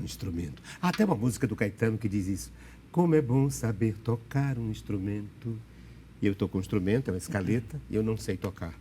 instrumento. Há até uma música do Caetano que diz isso. Como é bom saber tocar um instrumento. E eu estou com um instrumento, é uma escaleta, e eu não sei tocar.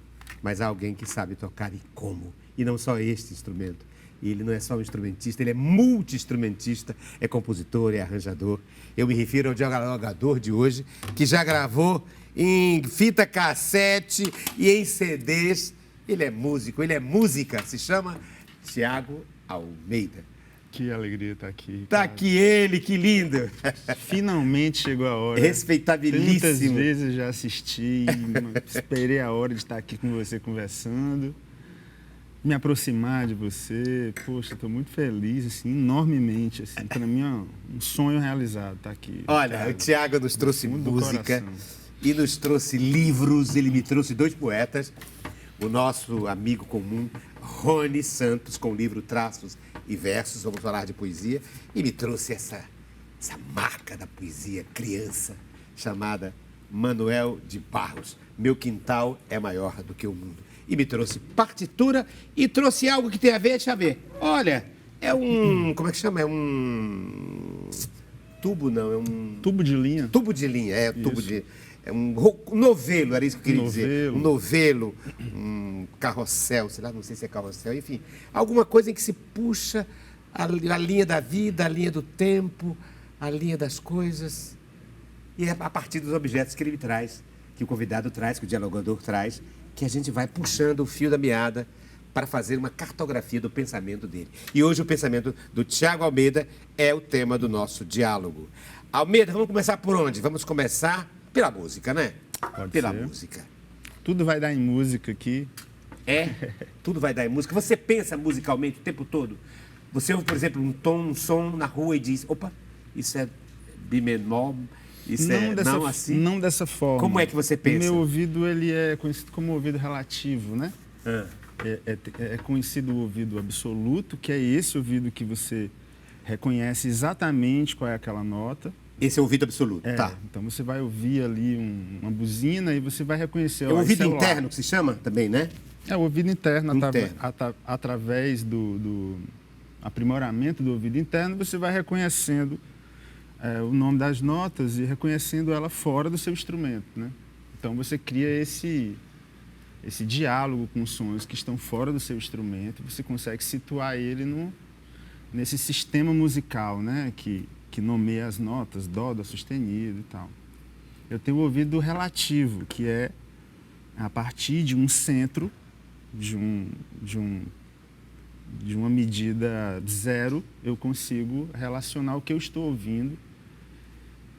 Mas há alguém que sabe tocar e como. E não só este instrumento. E ele não é só um instrumentista, ele é multi-instrumentista, é compositor, é arranjador. Eu me refiro ao dialogador de hoje, que já gravou em fita cassete e em CDs. Ele é músico, ele é música, se chama Tiago Almeida. Que alegria estar aqui. Tá aqui ele, que lindo. Finalmente chegou a hora. Respeitabilíssimo. Tantas vezes já assisti, esperei a hora de estar aqui com você conversando, me aproximar de você. Poxa, estou muito feliz, assim, enormemente. Assim, para mim é um sonho realizado estar aqui. Olha, o Tiago nos trouxe música e nos trouxe livros. Ele me trouxe 2 poetas. O nosso amigo comum, Rony Santos, com o livro Traços e Versos, vamos falar de poesia, e me trouxe essa marca da poesia criança, chamada Manuel de Barros. Meu quintal é maior do que o mundo. E me trouxe partitura e trouxe algo que tem a ver, deixa eu ver. Olha, é um, como é que chama? É um tubo, não, é um... Tubo de linha? Tubo de linha, é, tubo de... É um novelo, era isso que eu queria dizer. Um novelo, um carrossel, sei lá, não sei se é carrossel, enfim. Alguma coisa em que se puxa a linha da vida, a linha do tempo, a linha das coisas. E é a partir dos objetos que ele me traz, que o convidado traz, que o dialogador traz, que a gente vai puxando o fio da meada para fazer uma cartografia do pensamento dele. E hoje o pensamento do Tiago Almeida é o tema do nosso diálogo. Almeida, vamos começar por onde? Vamos começar pela música, né? Pode pela ser. música. Tudo vai dar em música aqui. É? Tudo vai dar em música. Você pensa musicalmente o tempo todo? Você ouve, por exemplo, um tom, um som na rua e diz, opa, isso é bimemol, isso não assim? Não dessa forma. Como é que você pensa? O meu ouvido, ele é conhecido como ouvido relativo, né? É conhecido o ouvido absoluto, que é esse ouvido que você reconhece exatamente qual é aquela nota. Esse é o ouvido absoluto, tá. Então você vai ouvir ali uma buzina e você vai reconhecer. É o ouvido interno que se chama também, né? É o ouvido interno. Através do aprimoramento do ouvido interno, você vai reconhecendo o nome das notas e reconhecendo ela fora do seu instrumento, né? Então você cria esse diálogo com os sons que estão fora do seu instrumento, você consegue situar ele nesse sistema musical, né? Que nomeia as notas, dó, dó sustenido e tal. Eu tenho o ouvido relativo, que é a partir de um centro, de uma medida zero, eu consigo relacionar o que eu estou ouvindo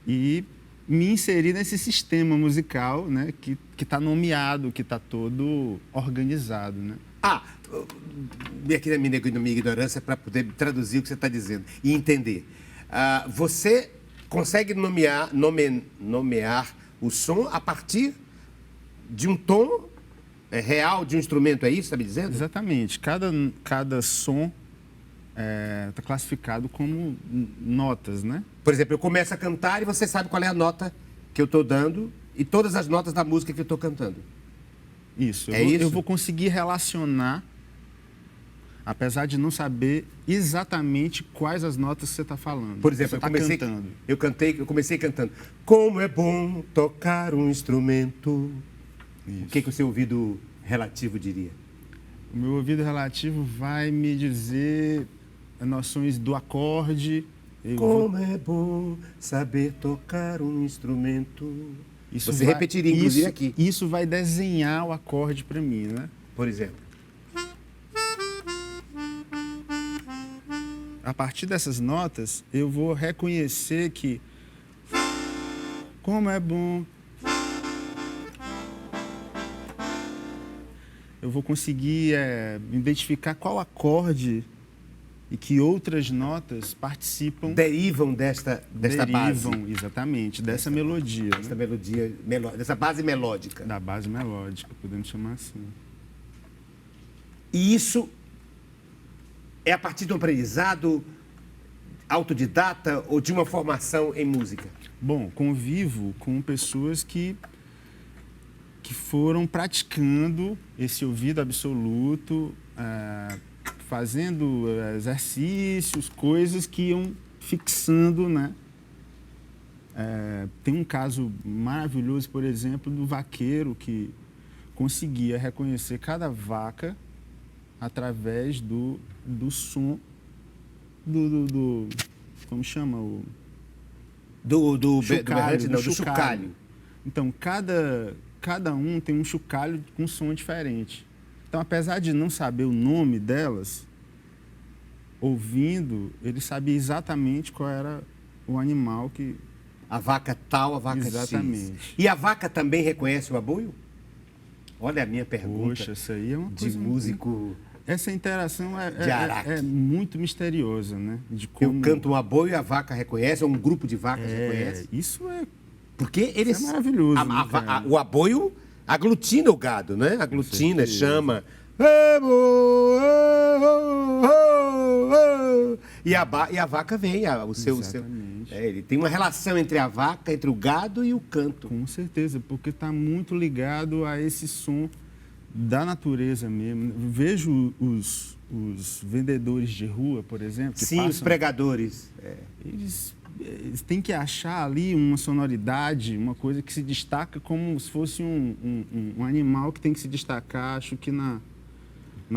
e me inserir nesse sistema musical, né, que está nomeado, que está todo organizado, né? Aqui na minha ignorância, para poder traduzir o que você está dizendo e entender. Você consegue nomear o som a partir de um tom real de um instrumento, é isso que você está me dizendo? Exatamente. Cada som está classificado como notas, né? Por exemplo, eu começo a cantar e você sabe qual é a nota que eu estou dando e todas as notas da música que eu estou cantando. Isso. É isso? Eu vou conseguir relacionar, apesar de não saber exatamente quais as notas você está falando. Por exemplo, eu comecei cantando. Como é bom tocar um instrumento. Isso. O que o seu ouvido relativo diria? O meu ouvido relativo vai me dizer noções do acorde. Como é bom saber tocar um instrumento. Você repetiria, inclusive, aqui. Isso vai desenhar o acorde para mim, né? Por exemplo. A partir dessas notas, eu vou reconhecer que como é bom. Eu vou conseguir identificar qual acorde e que outras notas participam. Derivam desta base. Exatamente, dessa melodia. Dessa melodia, dessa base melódica. Da base melódica, podemos chamar assim. E isso é a partir de um aprendizado autodidata ou de uma formação em música? Bom, convivo com pessoas que foram praticando esse ouvido absoluto, fazendo exercícios, coisas que iam fixando, né? Tem um caso maravilhoso, por exemplo, do vaqueiro que conseguia reconhecer cada vaca através do som como chama? Do chocalho. Então, cada um tem um chocalho com som diferente. Então, apesar de não saber o nome delas, ouvindo, ele sabia exatamente qual era o animal que... A vaca tal, a vaca exatamente. X. E a vaca também reconhece o aboio? Olha a minha pergunta. Poxa, isso aí é uma coisa... De músico... Essa interação é muito misteriosa, né? De como... Eu canto um aboio e a vaca reconhece, ou um grupo de vacas reconhece? Isso é... Porque eles... Isso é maravilhoso. O aboio aglutina o gado, né? Aglutina, chama... E a vaca vem, ele tem uma relação entre a vaca, entre o gado e o canto. Com certeza, porque está muito ligado a esse som da natureza mesmo. Vejo os vendedores de rua, por exemplo. Que passam, os pregadores. Eles têm que achar ali uma sonoridade, uma coisa que se destaca como se fosse um animal que tem que se destacar, acho que na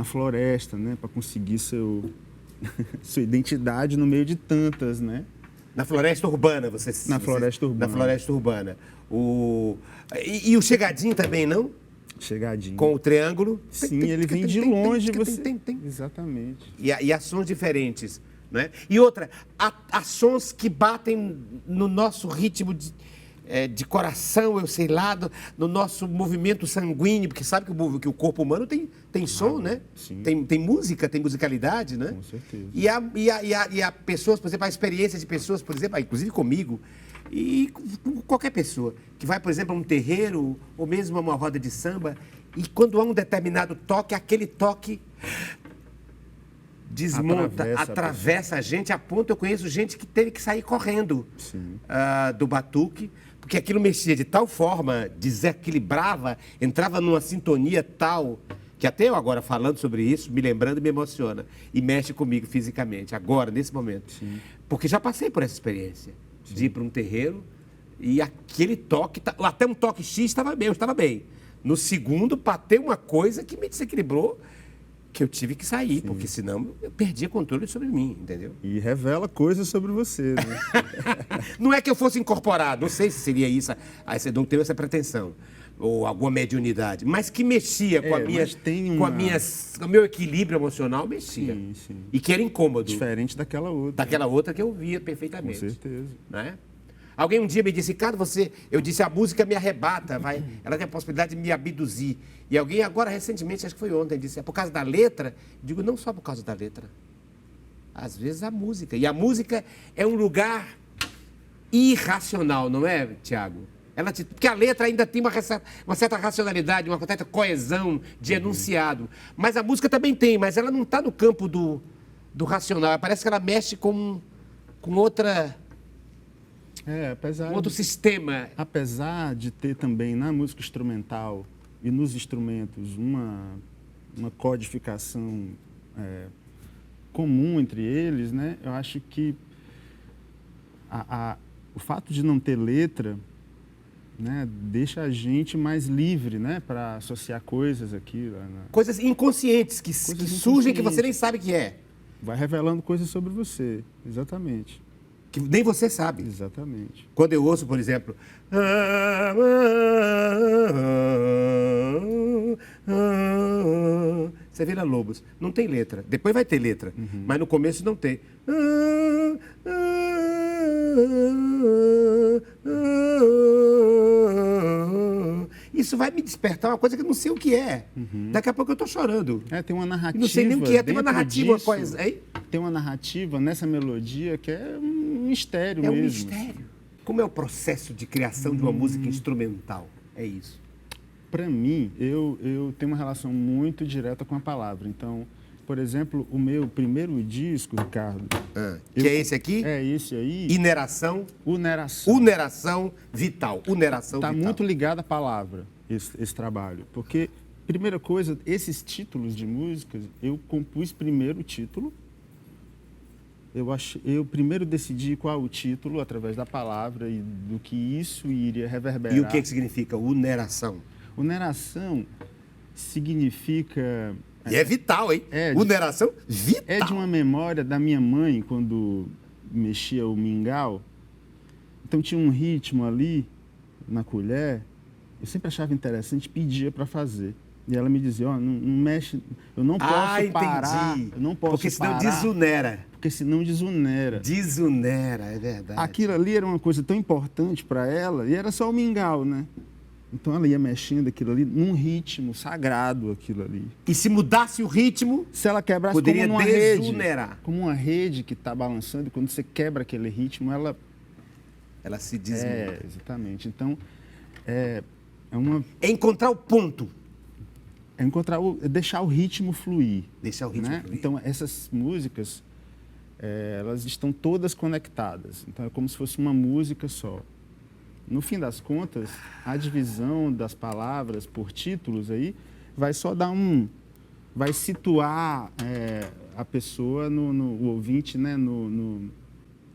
floresta, né, para conseguir sua identidade no meio de tantas, né? Na floresta urbana, Na floresta urbana. E o chegadinho também, não? Chegadinho. Com o triângulo? Sim, ele vem de longe. Exatamente. E há sons diferentes, né? E outra, há sons que batem no nosso ritmo de coração, eu sei lá, no nosso movimento sanguíneo, porque sabe que o corpo humano tem som, né? Sim. Tem música, tem musicalidade, né? Com certeza. E há pessoas, por exemplo, a experiência de pessoas, por exemplo, inclusive comigo, e com qualquer pessoa, que vai, por exemplo, a um terreiro, ou mesmo a uma roda de samba, e quando há um determinado toque, aquele toque desmonta, atravessa a gente, a ponto, eu conheço gente que teve que sair correndo do batuque, porque aquilo mexia de tal forma, desequilibrava, entrava numa sintonia tal, que até eu agora falando sobre isso, me lembrando, me emociona e mexe comigo fisicamente, agora, nesse momento. Sim. Porque já passei por essa experiência de ir para um terreiro e aquele toque, até um toque X estava bem, eu estava bem. No segundo, bateu uma coisa que me desequilibrou, que eu tive que sair, porque senão eu perdia controle sobre mim, entendeu? E revela coisas sobre você, né? Não é que eu fosse incorporado, não sei se seria isso, eu não tenho essa pretensão, ou alguma mediunidade, mas que mexia com o meu equilíbrio emocional, mexia. Sim. E que era incômodo. Diferente daquela outra. Daquela outra que eu via perfeitamente. Com certeza. Né? Alguém um dia me disse, cara, eu disse, a música me arrebata, ela tem a possibilidade de me abduzir. E alguém agora, recentemente, acho que foi ontem, disse, é por causa da letra? Eu digo, não só por causa da letra. Às vezes a música. E a música é um lugar irracional, não é, Tiago? Porque a letra ainda tem uma certa racionalidade, uma certa coesão de enunciado. Mas a música também tem, mas ela não está no campo do racional. Parece que ela mexe com outra... outro sistema. Apesar de ter também na música instrumental e nos instrumentos uma codificação comum entre eles, né? Eu acho que o fato de não ter letra, né, deixa a gente mais livre, né, para associar coisas aqui. Coisas inconscientes que surgem que você nem sabe que é. Vai revelando coisas sobre você, exatamente. Que nem você sabe. Exatamente. Quando eu ouço, por exemplo... Você Vila Lobos. Não tem letra. Depois vai ter letra. Mas no começo não tem. Isso vai me despertar uma coisa que eu não sei o que é. Daqui a pouco eu estou chorando. Tem uma narrativa. Não sei nem o que é. Tem uma narrativa. Tem uma narrativa nessa melodia que é um mistério mesmo. É um mistério. Como é o processo de criação de uma música instrumental? É isso. Para mim, eu tenho uma relação muito direta com a palavra. Então, por exemplo, o meu primeiro disco, Ricardo... que é esse aqui? É esse aí. Uneração. Uneração Vital. Uneração Vital. Está vital. muito ligado à palavra, esse trabalho. Porque primeira coisa, esses títulos de músicas, eu compus primeiro o título. Eu primeiro decidi qual o título, através da palavra e do que isso iria reverberar. E o que significa uneração? Uneração significa... E é vital, hein? Uneração, vital. É de uma memória da minha mãe, quando mexia o mingau. Então tinha um ritmo ali, na colher, eu sempre achava interessante, pedia para fazer. E ela me dizia, não mexe, eu não posso parar. Entendi. Eu não posso porque senão parar, desunera. Porque senão desunera. Desunera, é verdade. Aquilo ali era uma coisa tão importante para ela, e era só o mingau, né? Então ela ia mexendo aquilo ali num ritmo sagrado, aquilo ali. E se mudasse o ritmo, se ela quebrasse poderia como uma desunerar. rede, como uma rede que está balançando, e quando você quebra aquele ritmo, ela se desmuda. Exatamente. Então, é encontrar o ponto. Deixar o ritmo fluir. Deixar o ritmo fluir. Então, essas músicas, elas estão todas conectadas. Então, é como se fosse uma música só. No fim das contas, a divisão das palavras por títulos aí vai só dar vai situar a pessoa, o ouvinte, né,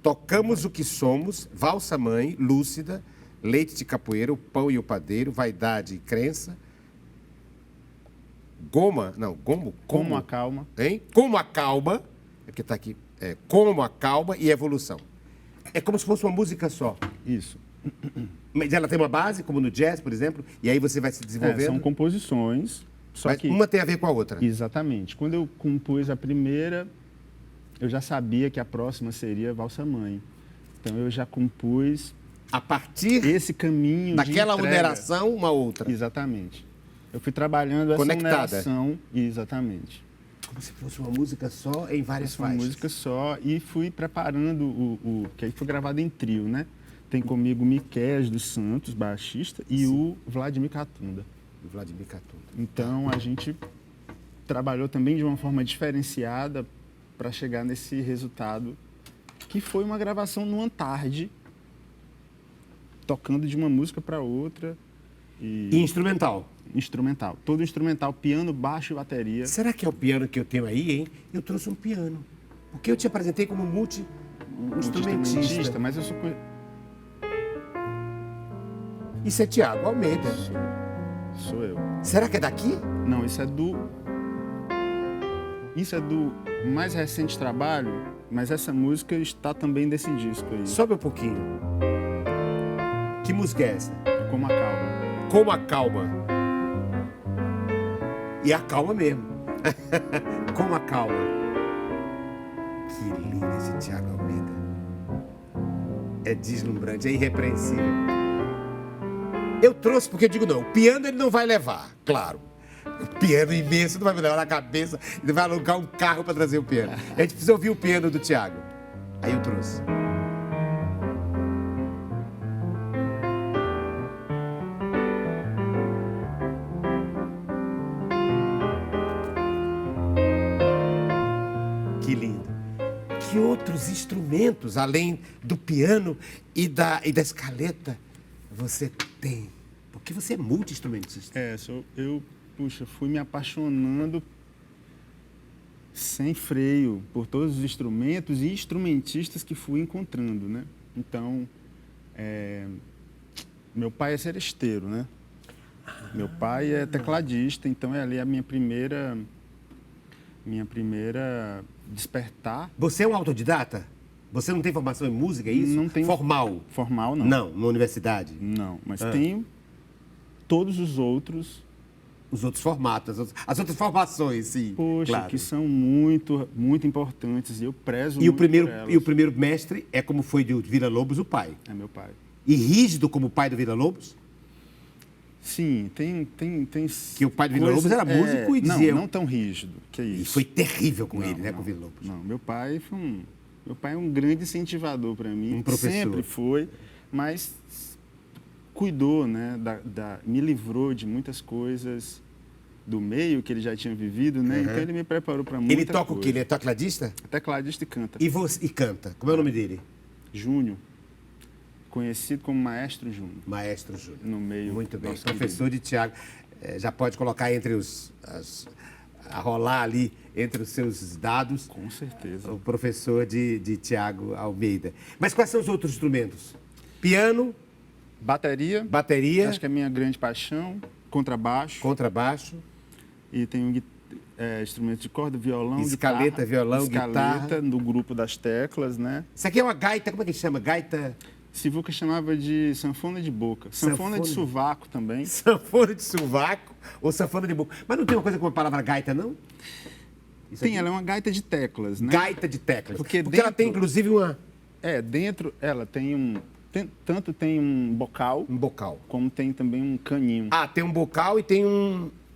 Tocamos o que somos, Valsa Mãe, Lúcida, Leite de Capoeira, O Pão e o Padeiro, Vaidade e Crença, Como a Calma. Hein? Como a Calma, é que está aqui, Como a Calma e Evolução. É como se fosse uma música só. Isso. Mas ela tem uma base, como no jazz, por exemplo, e aí você vai se desenvolvendo? São composições, só mas que... uma tem a ver com a outra. Exatamente. Quando eu compus a primeira, eu já sabia que a próxima seria Valsa Mãe. Então eu já compus... A partir esse caminho daquela de entrega. Uneração, uma outra. Exatamente. Eu fui trabalhando essa uneração. Exatamente. Como se fosse uma música só em várias faixas. Uma música só e fui preparando que aí foi gravado em trio, né? Tem comigo o Miquéias dos Santos, baixista, e o Vladimir Catunda. O Vladimir Catunda. Então a gente trabalhou também de uma forma diferenciada para chegar nesse resultado, que foi uma gravação numa tarde, tocando de uma música para outra. E instrumental? Instrumental. Todo instrumental, piano, baixo e bateria. Será que é o piano que eu tenho aí, hein? Eu trouxe um piano. Porque eu te apresentei como multi-instrumentista. Mas eu sou... Isso é Tiago Almeida. Sou eu. Será que é daqui? Não, isso é do mais recente trabalho, mas essa música está também desse disco aí. Sobe um pouquinho. Que música é essa? Como a Calma. Como a Calma. E a calma mesmo. Como a Calma. Que lindo esse Tiago Almeida. É deslumbrante, é irrepreensível. Eu trouxe porque eu digo, não, o piano ele não vai levar, claro. O piano imenso não vai me levar na cabeça, ele vai alugar um carro para trazer o piano. A gente precisa ouvir o piano do Tiago. Aí eu trouxe. Que lindo. Que outros instrumentos, além do piano e da escaleta, você tem? Porque você é multi-instrumentista. Eu fui me apaixonando sem freio por todos os instrumentos e instrumentistas que fui encontrando, né? Então, meu pai é seresteiro, né? Meu pai é tecladista, então é ali a minha primeira despertar. Você é um autodidata? Você não tem formação em música, é isso? Não tenho. Formal? Formal, não. Não, na universidade? Não, mas tenho todos os outros. Os outros formatos, as outras formações, sim. Poxa, claro. Que são muito, muito importantes e eu prezo muito por elas. E o primeiro mestre é como foi de Villa-Lobos, o pai? É meu pai. E rígido como o pai do Villa-Lobos? Sim, tem que o pai do Villa-Lobos era músico e dizia... Não tão rígido, que é isso. E foi terrível com ele, né, com o Villa-Lobos. Não, meu pai é um grande incentivador para mim. Um professor. Sempre foi, mas cuidou, né, me livrou de muitas coisas do meio que ele já tinha vivido, né? Então ele me preparou para muita coisa. Ele toca o quê? Ele é tecladista? Tecladista e canta. E canta. Como é o nome dele? Júnior. Conhecido como Maestro Júnior. Maestro Júnior. No meio. Muito bem. Professor de Tiago. já pode colocar a rolar ali entre os seus dados. Com certeza. O professor de Tiago Almeida. Mas quais são os outros instrumentos? Piano? Bateria. Bateria. Acho que é a minha grande paixão. Contrabaixo. Contrabaixo. E tenho instrumentos de corda, violão, escaleta, guitarra. Violão, escaleta, guitarra. No grupo das teclas, né? Isso aqui é uma gaita, como é que chama? Gaita... Sivuca chamava de sanfona de boca. Sanfona de sovaco também. Sanfona de sovaco ou sanfona de boca. Mas não tem uma coisa com a palavra gaita, não? Tem, ela é uma gaita de teclas, né? Gaita de teclas. Porque dentro, ela tem, inclusive, uma... dentro ela tem tanto tem um bocal. Um bocal. Como tem também um caninho. Tem um bocal e tem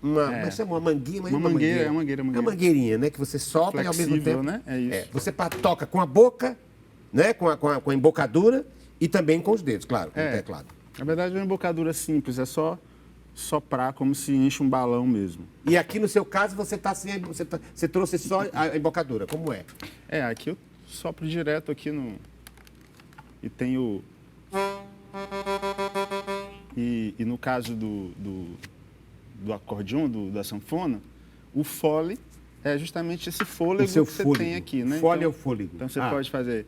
mas chama uma mangueira, mas uma mangueira. É uma mangueirinha, né? Que você sopra e ao mesmo tempo... né? É isso. Você toca com a boca, né? Com a embocadura e também com os dedos, claro, com o teclado. Na verdade, é uma embocadura simples, é só soprar como se enche um balão mesmo. E aqui no seu caso você você trouxe só a embocadura, como é? Aqui eu sopro direto aqui no... E tenho... E no caso do acordeon, da sanfona, o fole é justamente esse fôlego que você tem aqui, né? O fole é o fôlego. Então você pode fazer...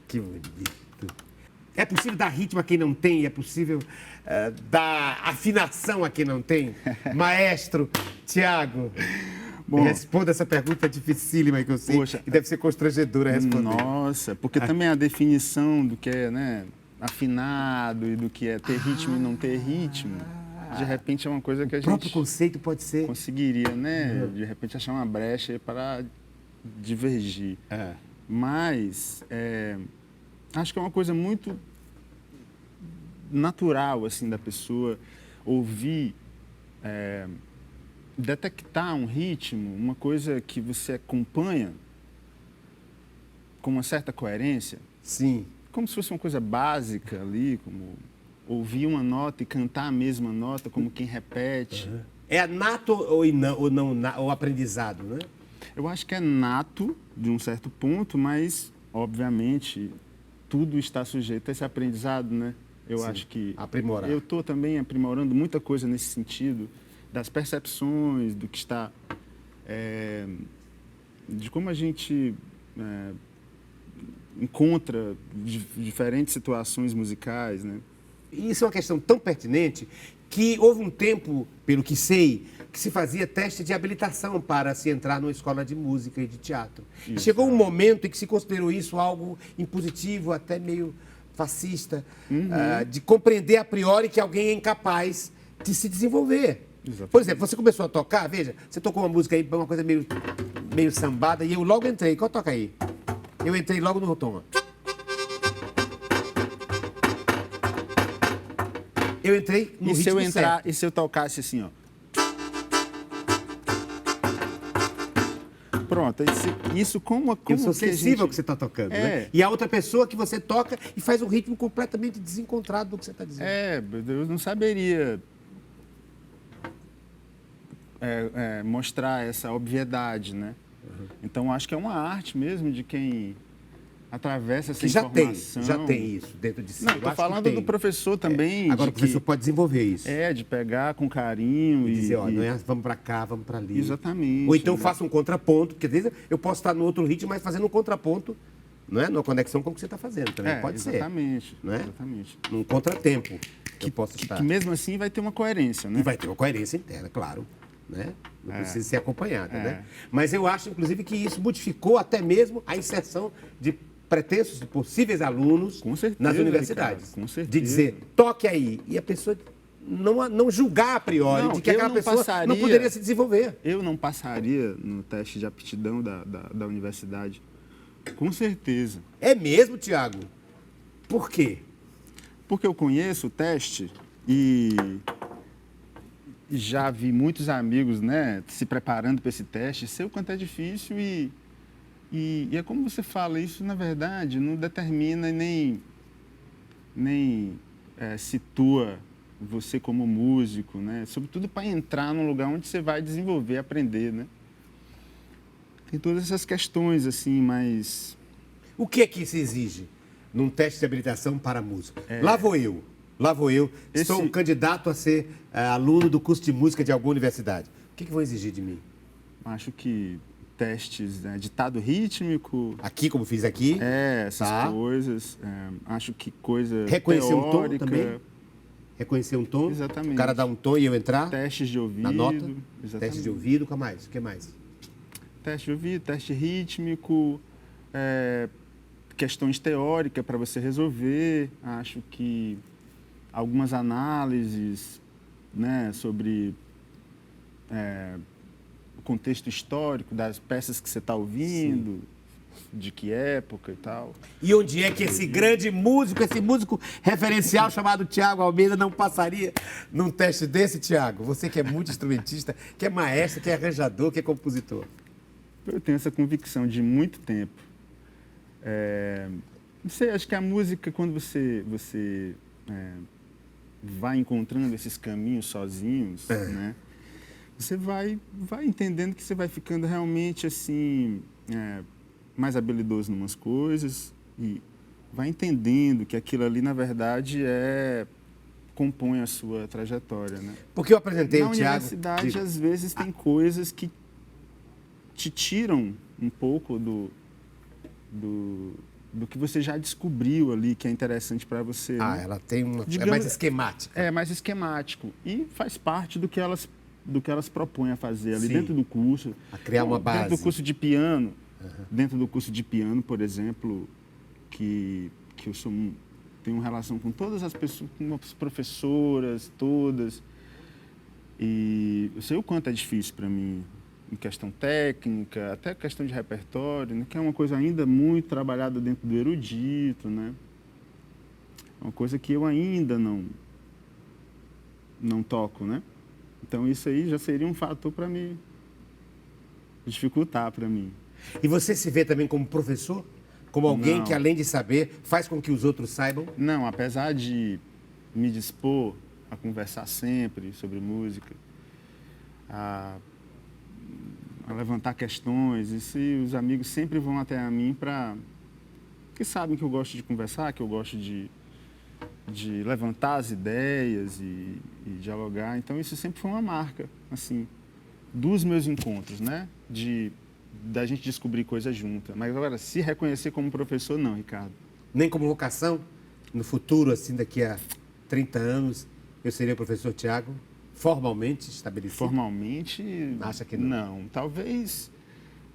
Que bonito. É possível dar ritmo a quem não tem? É possível dar afinação a quem não tem? Maestro Tiago, responda essa pergunta dificílima que eu sei. Poxa, e deve ser constrangedora responder. Nossa, porque também a definição do que é, né, afinado e do que é ter ritmo e não ter ritmo, de repente é uma coisa que a gente... O próprio conceito pode ser... Conseguiria, né? De repente achar uma brecha para divergir. Mas... acho que é uma coisa muito natural, assim, da pessoa ouvir, detectar um ritmo, uma coisa que você acompanha com uma certa coerência. Sim. Como se fosse uma coisa básica ali, como ouvir uma nota e cantar a mesma nota, como quem repete. É nato ou aprendizado, né? Eu acho que é nato, de um certo ponto, mas, obviamente... tudo está sujeito a esse aprendizado, né? Eu acho que... Aprimorar. Eu estou também aprimorando muita coisa nesse sentido, das percepções, do que está... de como a gente encontra diferentes situações musicais, né? Isso é uma questão tão pertinente que houve um tempo, pelo que sei, que se fazia teste de habilitação para se entrar numa escola de música e de teatro. E chegou um momento em que se considerou isso algo impositivo, até meio fascista, de compreender a priori que alguém é incapaz de se desenvolver. Exatamente. Por exemplo, você começou a tocar, veja, você tocou uma música aí, uma coisa meio sambada, e eu logo entrei. Qual toca aí? Eu entrei logo no tom. Eu entrei no ritmo certo. E se eu tocasse assim, ó? Pronto, isso como eu sou sensível ao que você está tocando, né? E a outra pessoa que você toca e faz um ritmo completamente desencontrado do que você está dizendo. Eu não saberia mostrar essa obviedade, né? Então, acho que é uma arte mesmo de quem atravessa essa informação. Já tem isso dentro de si. Não, estou falando do professor também. Agora o professor pode desenvolver isso. De pegar com carinho e dizer, olha, vamos para cá, vamos para ali. Exatamente. Ou então faça um contraponto, porque às vezes eu posso estar no outro ritmo, mas fazendo um contraponto, não é? Numa conexão com o que você está fazendo também, pode exatamente, ser. Não é? Exatamente. Num contratempo que eu posso estar. Que mesmo assim vai ter uma coerência, né? E vai ter uma coerência interna, claro. Né? Não precisa ser acompanhada, né? Mas eu acho, inclusive, que isso modificou até mesmo a inserção de pretensos e possíveis alunos nas universidades. Com certeza. De dizer, toque aí. E a pessoa não julgar a priori de que aquela pessoa não poderia se desenvolver. Eu não passaria no teste de aptidão da universidade. Com certeza. É mesmo, Tiago? Por quê? Porque eu conheço o teste e já vi muitos amigos, né, se preparando para esse teste. Sei o quanto é difícil e é como você fala, isso, na verdade, não determina nem situa você como músico, né? Sobretudo para entrar num lugar onde você vai desenvolver, aprender, né? Tem todas essas questões, assim, mas... O que é que se exige num teste de habilitação para músico? Lá vou eu. Sou um candidato a ser aluno do curso de música de alguma universidade. O que vão exigir de mim? Acho que testes, né? Ditado rítmico... Aqui, como fiz aqui. Essas coisas. Acho que coisa reconhecer teórica... um tom também? Reconhecer um tom? Exatamente. O cara dá um tom e eu entrar? Testes de ouvido. Na nota? Exatamente. Teste de ouvido, o que mais? Teste de ouvido, teste rítmico, questões teóricas para você resolver. Acho que algumas análises, né, sobre o contexto histórico das peças que você está ouvindo, de que época e tal. E onde é que esse grande músico, esse músico referencial chamado Tiago Almeida não passaria num teste desse, Tiago? Você que é muito instrumentista, que é maestro, que é arranjador, que é compositor. Eu tenho essa convicção de muito tempo. Não sei, acho que a música, quando você vai encontrando esses caminhos sozinhos, né? Você vai entendendo que você vai ficando realmente assim, mais habilidoso em umas coisas e vai entendendo que aquilo ali, na verdade, compõe a sua trajetória, né? Porque eu apresentei o Tiago... Na universidade, às vezes, tem coisas que te tiram um pouco do que você já descobriu ali, que é interessante para você. Né? Ela tem é mais esquemática. É mais esquemático. E faz parte do que elas propõem a fazer ali dentro do curso. A criar uma base. Dentro do curso de piano, dentro do curso de piano, por exemplo, que eu tenho uma relação com todas as pessoas, com as professoras, todas. E eu sei o quanto é difícil para mim, em questão técnica, até questão de repertório, né, que é uma coisa ainda muito trabalhada dentro do erudito, né? É uma coisa que eu ainda não toco, né? Então isso aí já seria um fator para me dificultar para mim. E você se vê também como professor? Como alguém que, além de saber, faz com que os outros saibam? Não, apesar de me dispor a conversar sempre sobre música, a levantar questões, e se os amigos sempre vão até a mim porque sabem que eu gosto de conversar, que eu gosto de levantar as ideias e dialogar. Então, isso sempre foi uma marca, assim, dos meus encontros, né? Da gente descobrir coisas juntas. Mas agora, se reconhecer como professor, não, Ricardo. Nem como vocação? No futuro, assim, daqui a 30 anos, eu seria o professor Tiago? Formalmente estabelecido? Formalmente, acha que não? Não, talvez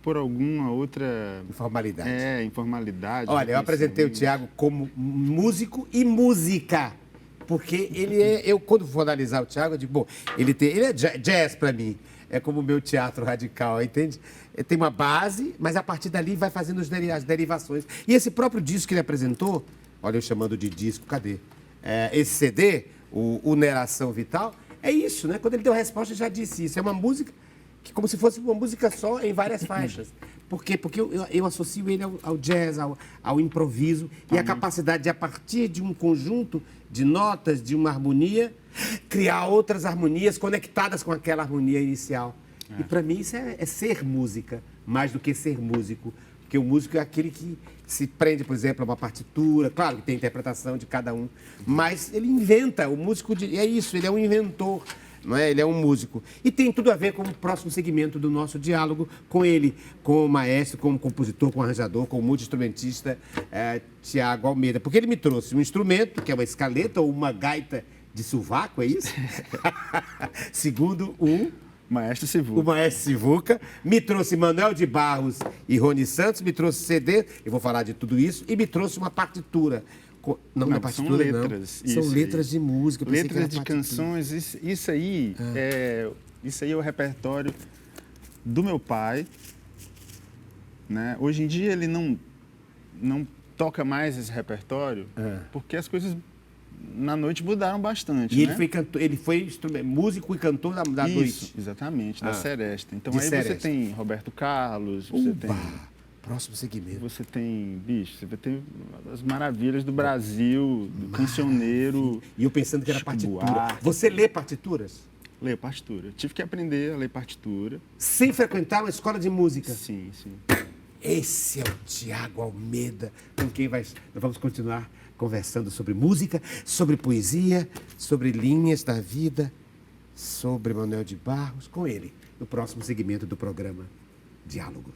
por alguma outra... Informalidade. Informalidade. Olha, eu apresentei o Tiago como músico e música, porque eu quando vou analisar o Tiago, eu digo, bom, ele é jazz para mim, é como o meu teatro radical, entende? Tem uma base, mas a partir dali vai fazendo as derivações. E esse próprio disco que ele apresentou, olha eu chamando de disco, cadê? Esse CD, o Neração Vital, é isso, né? Quando ele deu a resposta, já disse isso. É uma música que, como se fosse uma música só em várias faixas. Por quê? Porque eu associo ele ao jazz, ao improviso e a capacidade de, a partir de um conjunto de notas, de uma harmonia, criar outras harmonias conectadas com aquela harmonia inicial. E para mim isso é ser música, mais do que ser músico. Porque o músico é aquele que se prende, por exemplo, a uma partitura. Claro que tem interpretação de cada um, mas ele inventa. O músico é isso, ele é um inventor, não é? Ele é um músico. E tem tudo a ver com o próximo segmento do nosso diálogo com ele, com o maestro, como compositor, com arranjador, com o multi-instrumentista Tiago Almeida. Porque ele me trouxe um instrumento, que é uma escaleta ou uma gaita de sovaco, é isso? Segundo o Maestro Sivuca. O Maestro Sivuca. Me trouxe Manuel de Barros e Rony Santos, me trouxe CD, eu vou falar de tudo isso, e me trouxe uma partitura. Não, partitura são letras. Não. São letras de música. Letras de canções, isso aí é o repertório do meu pai. Né? Hoje em dia ele não toca mais esse repertório, porque as coisas na noite mudaram bastante. E né? ele foi músico e cantor da noite. Exatamente, da Seresta. Então de aí Seresta. você tem Roberto Carlos, você tem Próximo segmento. Você tem, bicho, você vai ter as maravilhas do Brasil, do cancioneiro. E eu pensando que era partitura. Buarque. Você lê partituras? Leio partitura. Tive que aprender a ler partitura. Sem frequentar uma escola de música? Sim, sim. Esse é o Tiago Almeida, com quem nós vamos continuar conversando sobre música, sobre poesia, sobre linhas da vida, sobre Manuel de Barros, com ele, no próximo segmento do programa Diálogo.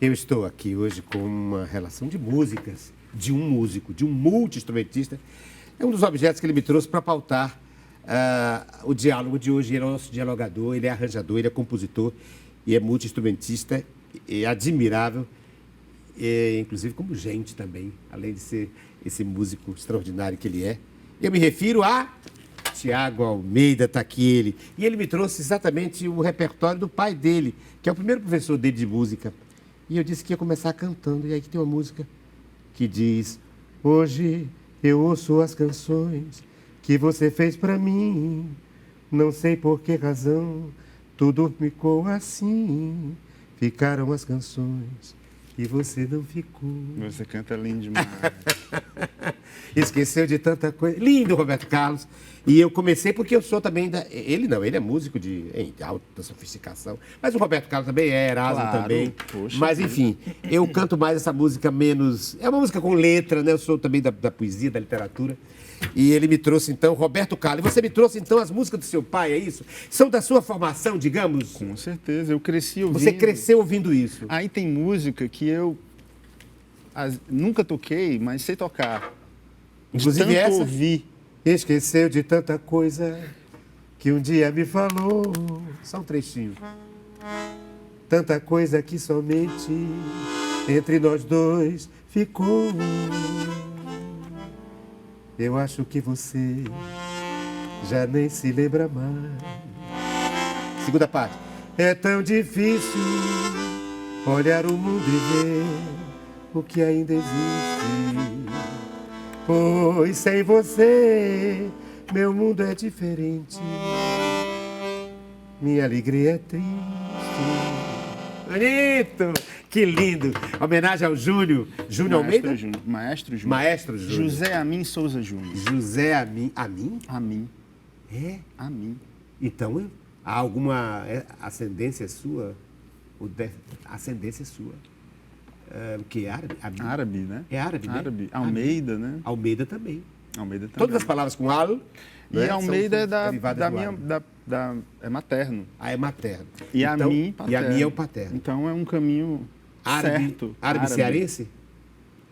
Eu estou aqui hoje com uma relação de músicas, de um músico, de um multi-instrumentista. É um dos objetos que ele me trouxe para pautar o diálogo de hoje. Ele é o nosso dialogador, ele é arranjador, ele é compositor e é multi-instrumentista, é admirável, inclusive como gente também, além de ser esse músico extraordinário que ele é. Eu me refiro a Tiago Almeida, está aqui ele. E ele me trouxe exatamente o repertório do pai dele, que é o primeiro professor dele de música. E eu disse que ia começar cantando. E aí que tem uma música que diz: hoje eu ouço as canções que você fez pra mim. Não sei por que razão tudo ficou assim. Ficaram as canções e você não ficou. Você canta lindo demais. Esqueceu de tanta coisa. Lindo, Roberto Carlos. E eu comecei porque eu sou também Ele não, ele é músico de alta sofisticação. Mas o Roberto Carlos também é, Erasmo Claro, também. poxa, mas enfim, eu canto mais essa música menos... É uma música com letra, né? Eu sou também da poesia, da literatura. E ele me trouxe, então, Roberto Carlos. E você me trouxe, então, as músicas do seu pai, é isso? São da sua formação, digamos? Com certeza, eu cresci ouvindo. Você cresceu ouvindo isso? Aí tem música que eu nunca toquei, mas sei tocar. Inclusive de tanto essa? ouvir. Esqueceu de tanta coisa que um dia me falou. Só um trechinho. Tanta coisa que somente entre nós dois ficou. Eu acho que você já nem se lembra mais. Segunda parte. É tão difícil olhar o mundo e ver o que ainda existe. Pois sem você, meu mundo é diferente. Minha alegria é triste. Bonito! Que lindo! Homenagem ao Júnior. Júnior Almeida? Maestro Júnior. Maestro Júnior. José Amin Souza Júnior. José Amin. Amin? Amin. É? Amin. Então, há alguma ascendência sua? Ascendência sua? O que? Árabe? Árabe, né? É árabe, né? Árabe. Almeida, né? Almeida também. Almeida também. Todas as palavras com al. E né, Almeida é derivadas do minha, árabe. é materno. É materno. E então, Amin, paterno. E a minha é o paterno. Então é um caminho certo. Árabe cearense?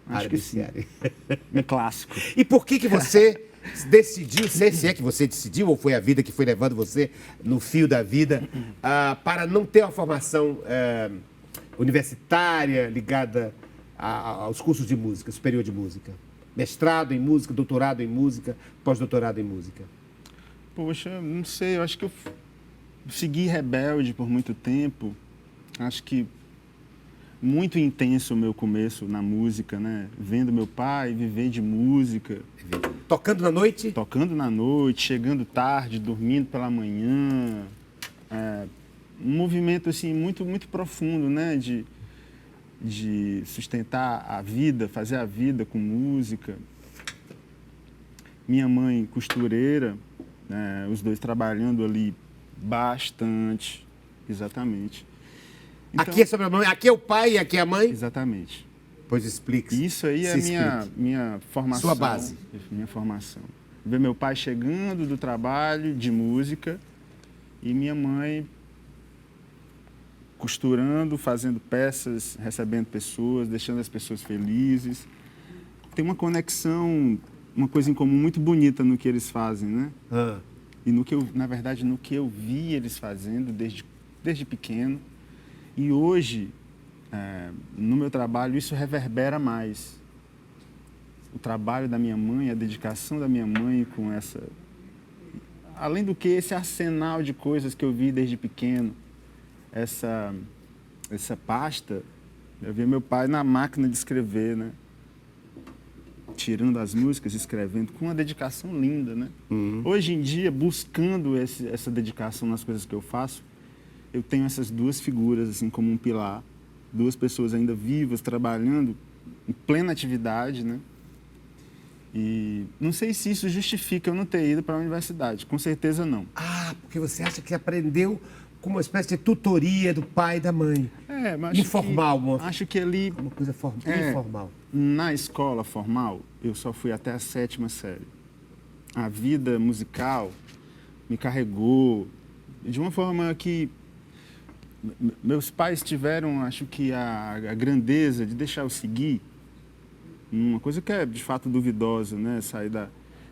Acho Árabe que sim. cearense. Um clássico. E por que você decidiu, se é que você decidiu, ou foi a vida que foi levando você no fio da vida, para não ter uma formação universitária ligada aos cursos de música, superior de música? Mestrado em música, doutorado em música, pós-doutorado em música? Poxa, não sei, eu acho que eu segui rebelde por muito tempo. Acho que muito intenso o meu começo na música, né? Vendo meu pai viver de música. Tocando na noite? Tocando na noite, chegando tarde, dormindo pela manhã. Um movimento assim muito, muito profundo, né? De sustentar a vida, fazer a vida com música. Minha mãe costureira, os dois trabalhando ali bastante, exatamente. Então, aqui é sobre a mãe, aqui é o pai e aqui é a mãe? Exatamente. Pois explique. Isso aí é minha formação. Sua base. Minha formação. Ver meu pai chegando do trabalho de música e minha mãe costurando, fazendo peças, recebendo pessoas, deixando as pessoas felizes. Tem uma conexão, uma coisa em comum muito bonita no que eles fazem, né? E no que na verdade, no que eu vi eles fazendo desde pequeno. E hoje, no meu trabalho, isso reverbera mais. O trabalho da minha mãe, a dedicação da minha mãe com essa... Além do que esse arsenal de coisas que eu vi desde pequeno, essa pasta, eu vi meu pai na máquina de escrever, né? tirando as músicas, escrevendo, com uma dedicação linda, né? Hoje em dia, buscando essa dedicação nas coisas que eu faço, eu tenho essas duas figuras, assim, como um pilar. Duas pessoas ainda vivas, trabalhando em plena atividade, né? E não sei se isso justifica eu não ter ido para a universidade. Com certeza não. Ah, porque você acha que aprendeu com uma espécie de tutoria do pai e da mãe. Mas informal. Acho que ali... Uma coisa informal. Na escola formal, eu só fui até a 7ª série. A vida musical me carregou de uma forma que... Meus pais tiveram, acho que, a grandeza de deixar eu seguir. Uma coisa que é, de fato, duvidosa, né?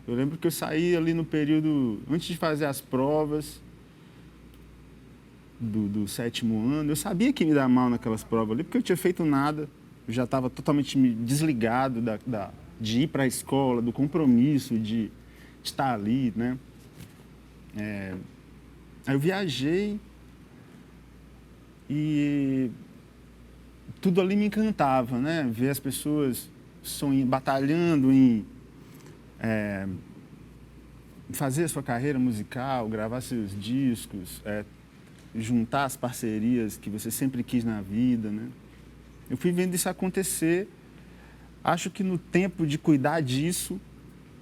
Eu lembro que eu saí ali no período... Antes de fazer as provas do 7º ano, eu sabia que ia me dar mal naquelas provas ali, porque eu tinha feito nada. Eu já estava totalmente desligado de ir para a escola, do compromisso de estar ali, né? Aí eu viajei e tudo ali me encantava, né? Ver as pessoas batalhando em fazer a sua carreira musical, gravar seus discos, juntar as parcerias que você sempre quis na vida, né? Eu fui vendo isso acontecer. Acho que no tempo de cuidar disso,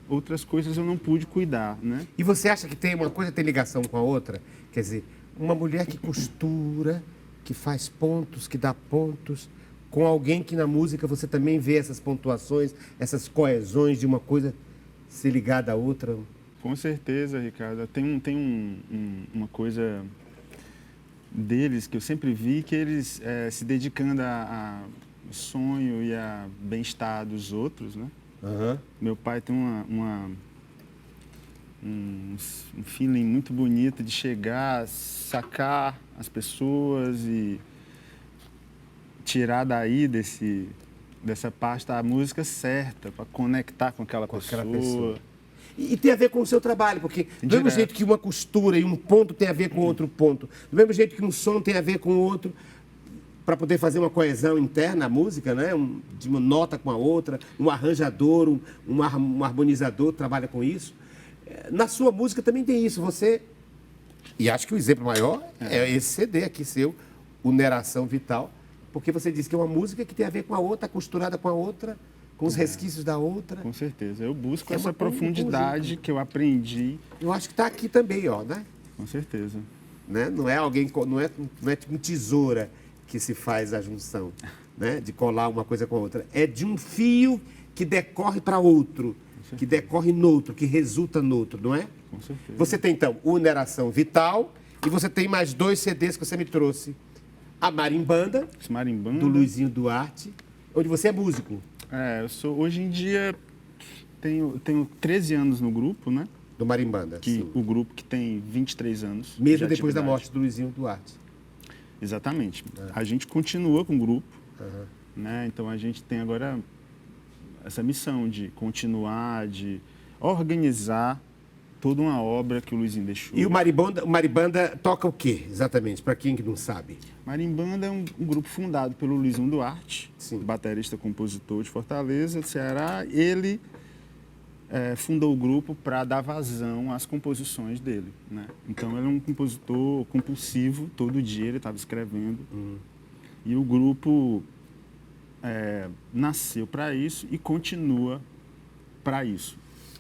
outras coisas eu não pude cuidar, né? E você acha que tem uma coisa tem ligação com a outra? Quer dizer, uma mulher que costura, que faz pontos, que dá pontos, com alguém que na música você também vê essas pontuações, essas coesões de uma coisa ser ligada à outra? Com certeza, Ricardo. Tem uma coisa deles que eu sempre vi, que eles se dedicando a sonho e a bem-estar dos outros, né? Meu pai tem um feeling muito bonito de chegar, sacar as pessoas e tirar daí dessa pasta a música certa, para conectar com aquela pessoa. E tem a ver com o seu trabalho, porque do mesmo jeito que uma costura e um ponto tem a ver com outro ponto, do mesmo jeito que um som tem a ver com o outro, para poder fazer uma coesão interna, a música, né? De uma nota com a outra, um arranjador, um harmonizador trabalha com isso. Na sua música também tem isso. Você, e acho que o exemplo maior é esse CD aqui seu, o Neração Vital, porque você diz que é uma música que tem a ver com a outra, costurada com a outra, com os resquícios da outra. Com certeza. Eu busco essa profundidade que eu aprendi. Eu acho que está aqui também, ó, né? Com certeza. Né? Não é alguém, não é com tesoura que se faz a junção, né? De colar uma coisa com a outra. É de um fio que decorre para outro, que decorre noutro, que resulta noutro, não é? Com certeza. Você tem, então, o Neração Vital e você tem mais 2 CDs que você me trouxe. A Marimbanda, do Luizinho Duarte, onde você é músico. Eu sou, hoje em dia, tenho 13 anos no grupo, né? Do Marimbanda, sim. O grupo que tem 23 anos. Mesmo depois da morte do Luizinho Duarte. Exatamente. A gente continua com o grupo, né? Então a gente tem agora essa missão de continuar, de organizar toda uma obra que o Luizinho deixou. E o Marimbanda toca o quê, exatamente, para quem que não sabe? Marimbanda é um grupo fundado pelo Luizinho Duarte, sim, baterista, compositor de Fortaleza, Ceará. Ele fundou o grupo para dar vazão às composições dele, né? Então ele é um compositor compulsivo, todo dia ele estava escrevendo. E o grupo nasceu para isso e continua para isso.